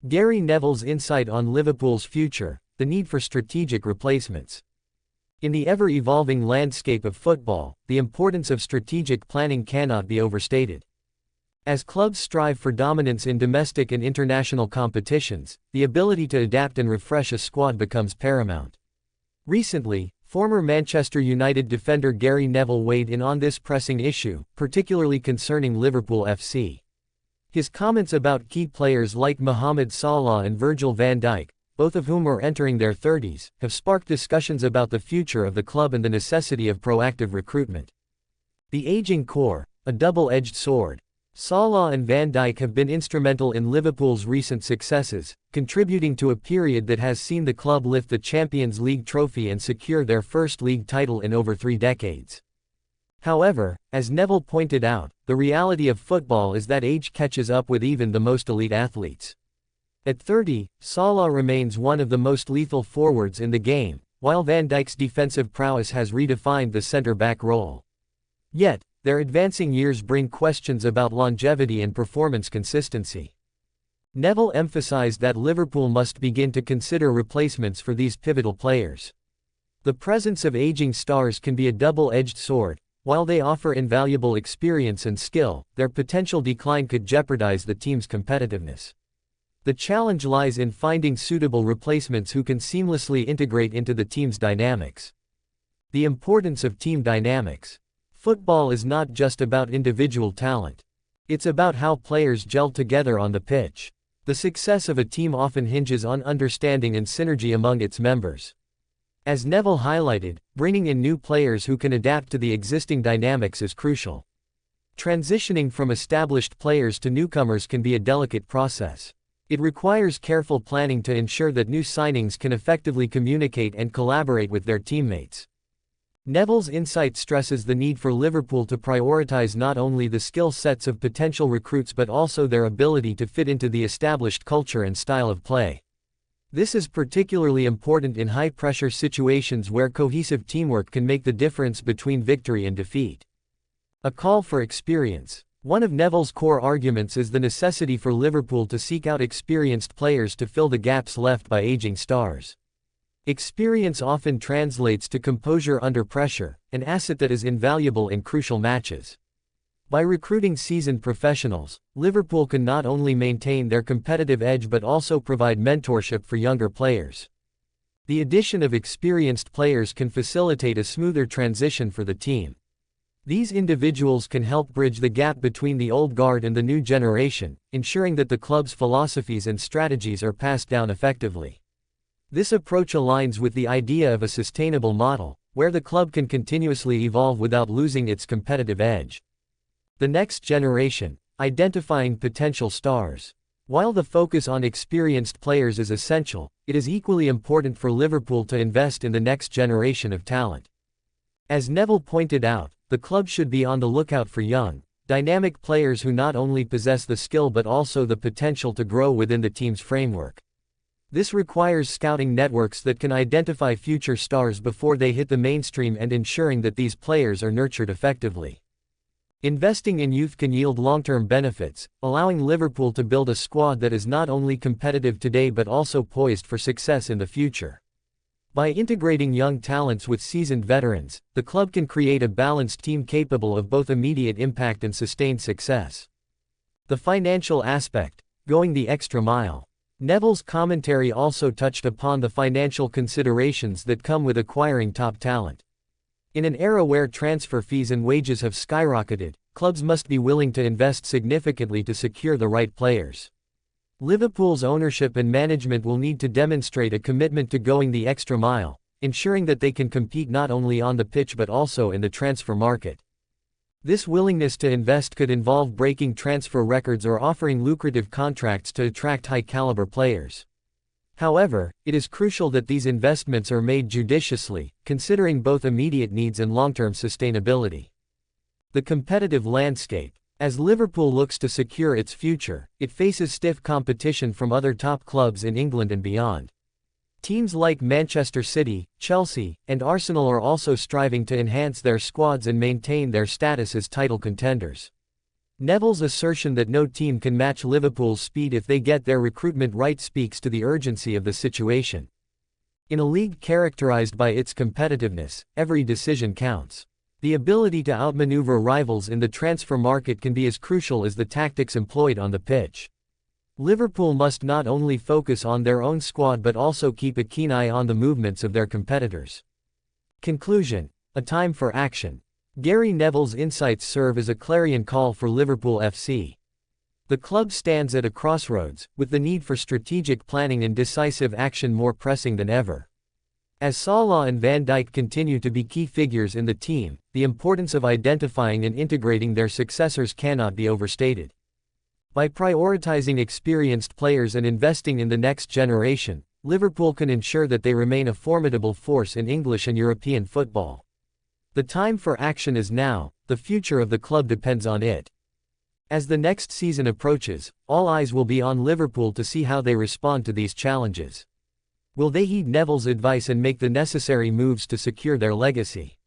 Gary Neville's insight on Liverpool's future, the need for strategic replacements. In the ever-evolving landscape of football, the importance of strategic planning cannot be overstated. As clubs strive for dominance in domestic and international competitions, the ability to adapt and refresh a squad becomes paramount. Recently, former Manchester United defender Gary Neville weighed in on this pressing issue, particularly concerning Liverpool FC. His comments about key players like Mohamed Salah and Virgil van Dijk, both of whom are entering their 30s, have sparked discussions about the future of the club and the necessity of proactive recruitment. The aging core, a double-edged sword. Salah and Van Dijk have been instrumental in Liverpool's recent successes, contributing to a period that has seen the club lift the Champions League trophy and secure their first league title in over 3 decades. However, as Neville pointed out, the reality of football is that age catches up with even the most elite athletes. At 30, Salah remains one of the most lethal forwards in the game, while Van Dijk's defensive prowess has redefined the centre-back role. Yet, their advancing years bring questions about longevity and performance consistency. Neville emphasized that Liverpool must begin to consider replacements for these pivotal players. The presence of aging stars can be a double-edged sword. While they offer invaluable experience and skill, their potential decline could jeopardize the team's competitiveness. The challenge lies in finding suitable replacements who can seamlessly integrate into the team's dynamics. The importance of team dynamics. Football is not just about individual talent. It's about how players gel together on the pitch. The success of a team often hinges on understanding and synergy among its members. As Neville highlighted, bringing in new players who can adapt to the existing dynamics is crucial. Transitioning from established players to newcomers can be a delicate process. It requires careful planning to ensure that new signings can effectively communicate and collaborate with their teammates. Neville's insight stresses the need for Liverpool to prioritize not only the skill sets of potential recruits but also their ability to fit into the established culture and style of play. This is particularly important in high-pressure situations where cohesive teamwork can make the difference between victory and defeat. A call for experience. One of Neville's core arguments is the necessity for Liverpool to seek out experienced players to fill the gaps left by aging stars. Experience often translates to composure under pressure, an asset that is invaluable in crucial matches. By recruiting seasoned professionals, Liverpool can not only maintain their competitive edge but also provide mentorship for younger players. The addition of experienced players can facilitate a smoother transition for the team. These individuals can help bridge the gap between the old guard and the new generation, ensuring that the club's philosophies and strategies are passed down effectively. This approach aligns with the idea of a sustainable model, where the club can continuously evolve without losing its competitive edge. The next generation, identifying potential stars. While the focus on experienced players is essential, it is equally important for Liverpool to invest in the next generation of talent. As Neville pointed out, the club should be on the lookout for young, dynamic players who not only possess the skill but also the potential to grow within the team's framework. This requires scouting networks that can identify future stars before they hit the mainstream and ensuring that these players are nurtured effectively. Investing in youth can yield long-term benefits, allowing Liverpool to build a squad that is not only competitive today but also poised for success in the future. By integrating young talents with seasoned veterans, the club can create a balanced team capable of both immediate impact and sustained success. The financial aspect, going the extra mile. Neville's commentary also touched upon the financial considerations that come with acquiring top talent. In an era where transfer fees and wages have skyrocketed, clubs must be willing to invest significantly to secure the right players. Liverpool's ownership and management will need to demonstrate a commitment to going the extra mile, ensuring that they can compete not only on the pitch but also in the transfer market. This willingness to invest could involve breaking transfer records or offering lucrative contracts to attract high-caliber players. However, it is crucial that these investments are made judiciously, considering both immediate needs and long-term sustainability. The competitive landscape. As Liverpool looks to secure its future, it faces stiff competition from other top clubs in England and beyond. Teams like Manchester City, Chelsea, and Arsenal are also striving to enhance their squads and maintain their status as title contenders. Neville's assertion that no team can match Liverpool's speed if they get their recruitment right speaks to the urgency of the situation. In a league characterized by its competitiveness, every decision counts. The ability to outmaneuver rivals in the transfer market can be as crucial as the tactics employed on the pitch. Liverpool must not only focus on their own squad but also keep a keen eye on the movements of their competitors. Conclusion: a time for action. Gary Neville's insights serve as a clarion call for Liverpool FC. The club stands at a crossroads, with the need for strategic planning and decisive action more pressing than ever. As Salah and Van Dijk continue to be key figures in the team, the importance of identifying and integrating their successors cannot be overstated. By prioritizing experienced players and investing in the next generation, Liverpool can ensure that they remain a formidable force in English and European football. The time for action is now, the future of the club depends on it. As the next season approaches, all eyes will be on Liverpool to see how they respond to these challenges. Will they heed Neville's advice and make the necessary moves to secure their legacy?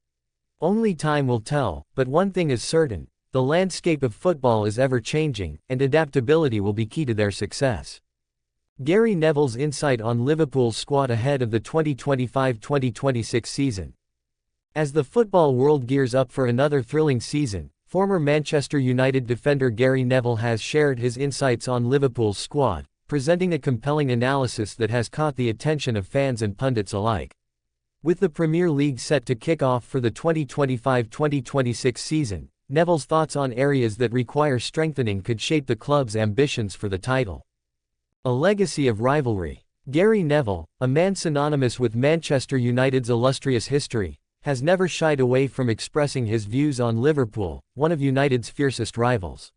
Only time will tell, but one thing is certain: the landscape of football is ever-changing, and adaptability will be key to their success. Gary Neville's insight on Liverpool's squad ahead of the 2025-2026 season. As the football world gears up for another thrilling season, former Manchester United defender Gary Neville has shared his insights on Liverpool's squad, presenting a compelling analysis that has caught the attention of fans and pundits alike. With the Premier League set to kick off for the 2025-2026 season, Neville's thoughts on areas that require strengthening could shape the club's ambitions for the title. A legacy of rivalry. Gary Neville, a man synonymous with Manchester United's illustrious history, has never shied away from expressing his views on Liverpool, one of United's fiercest rivals.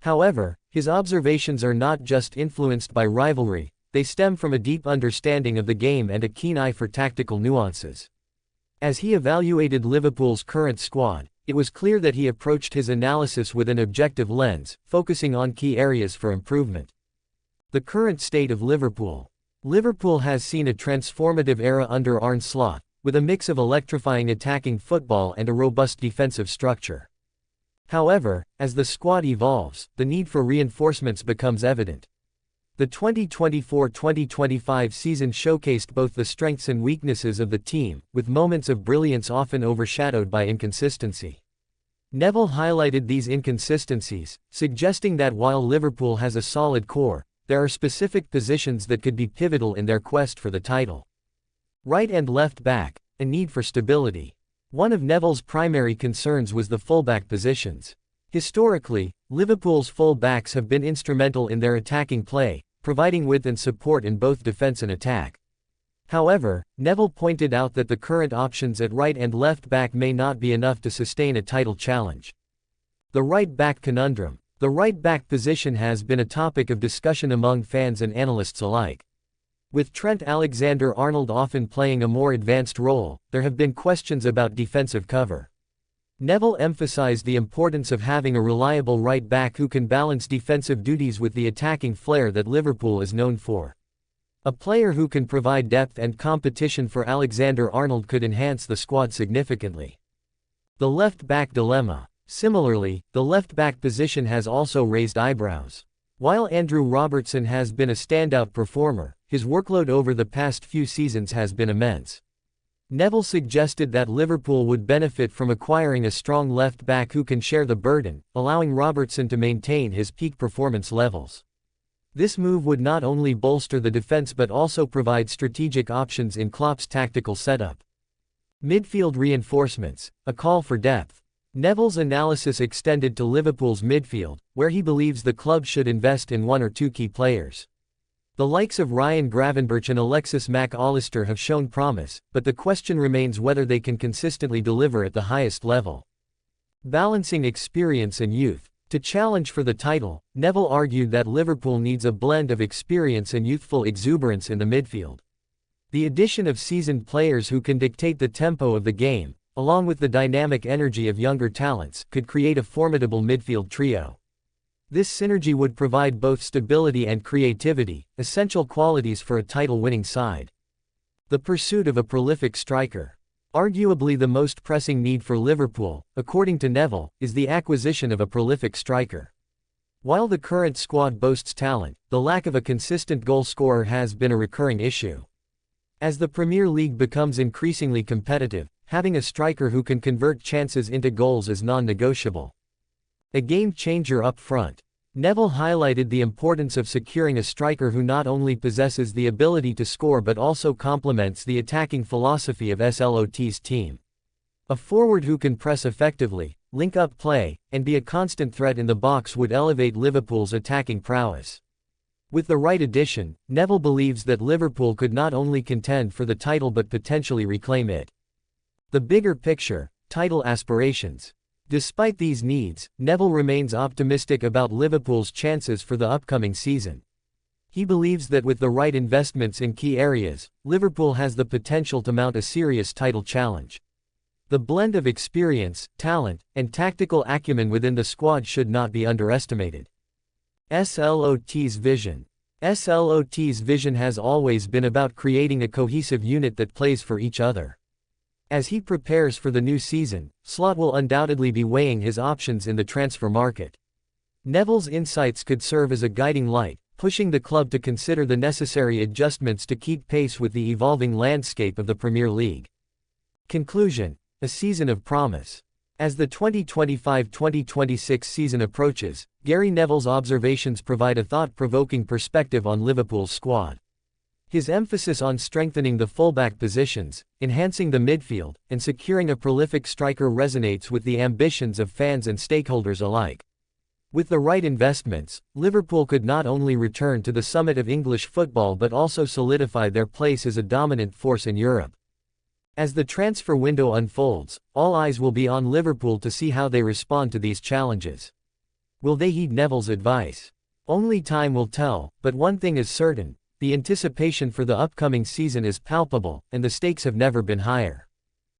However, his observations are not just influenced by rivalry, they stem from a deep understanding of the game and a keen eye for tactical nuances. As he evaluated Liverpool's current squad, it was clear that he approached his analysis with an objective lens, focusing on key areas for improvement. The current state of Liverpool. Liverpool has seen a transformative era under Arne Slot, with a mix of electrifying attacking football and a robust defensive structure. However, as the squad evolves, the need for reinforcements becomes evident. The 2024-2025 season showcased both the strengths and weaknesses of the team, with moments of brilliance often overshadowed by inconsistency. Neville highlighted these inconsistencies, suggesting that while Liverpool has a solid core, there are specific positions that could be pivotal in their quest for the title. Right and left back, a need for stability. One of Neville's primary concerns was the fullback positions. Historically, Liverpool's full-backs have been instrumental in their attacking play, providing width and support in both defense and attack. However, Neville pointed out that the current options at right and left back may not be enough to sustain a title challenge. The right back conundrum. The right back position has been a topic of discussion among fans and analysts alike. With Trent Alexander-Arnold often playing a more advanced role, there have been questions about defensive cover. Neville emphasized the importance of having a reliable right back who can balance defensive duties with the attacking flair that Liverpool is known for. A player who can provide depth and competition for Alexander-Arnold could enhance the squad significantly. The left back dilemma. Similarly, the left back position has also raised eyebrows. While Andrew Robertson has been a standout performer, his workload over the past few seasons has been immense. Neville suggested that Liverpool would benefit from acquiring a strong left back who can share the burden, allowing Robertson to maintain his peak performance levels. This move would not only bolster the defense but also provide strategic options in Klopp's tactical setup. Midfield reinforcements, a call for depth. Neville's analysis extended to Liverpool's midfield, where he believes the club should invest in one or two key players. The likes of Ryan Gravenberch and Alexis Mac Allister have shown promise, but the question remains whether they can consistently deliver at the highest level. Balancing experience and youth. To challenge for the title, Neville argued that Liverpool needs a blend of experience and youthful exuberance in the midfield. The addition of seasoned players who can dictate the tempo of the game, along with the dynamic energy of younger talents, could create a formidable midfield trio. This synergy would provide both stability and creativity, essential qualities for a title-winning side. The pursuit of a prolific striker. Arguably the most pressing need for Liverpool, according to Neville, is the acquisition of a prolific striker. While the current squad boasts talent, the lack of a consistent goal scorer has been a recurring issue. As the Premier League becomes increasingly competitive, having a striker who can convert chances into goals is non-negotiable. A game-changer up front. Neville highlighted the importance of securing a striker who not only possesses the ability to score but also complements the attacking philosophy of Slot's team. A forward who can press effectively, link up play, and be a constant threat in the box would elevate Liverpool's attacking prowess. With the right addition, Neville believes that Liverpool could not only contend for the title but potentially reclaim it. The bigger picture, title aspirations. Despite these needs, Neville remains optimistic about Liverpool's chances for the upcoming season. He believes that with the right investments in key areas, Liverpool has the potential to mount a serious title challenge. The blend of experience, talent, and tactical acumen within the squad should not be underestimated. Slot's vision. Slot's vision has always been about creating a cohesive unit that plays for each other. As he prepares for the new season, Slot will undoubtedly be weighing his options in the transfer market. Neville's insights could serve as a guiding light, pushing the club to consider the necessary adjustments to keep pace with the evolving landscape of the Premier League. Conclusion: a season of promise. As the 2025-2026 season approaches, Gary Neville's observations provide a thought-provoking perspective on Liverpool's squad. His emphasis on strengthening the fullback positions, enhancing the midfield, and securing a prolific striker resonates with the ambitions of fans and stakeholders alike. With the right investments, Liverpool could not only return to the summit of English football but also solidify their place as a dominant force in Europe. As the transfer window unfolds, all eyes will be on Liverpool to see how they respond to these challenges. Will they heed Neville's advice? Only time will tell, but one thing is certain: the anticipation for the upcoming season is palpable, and the stakes have never been higher.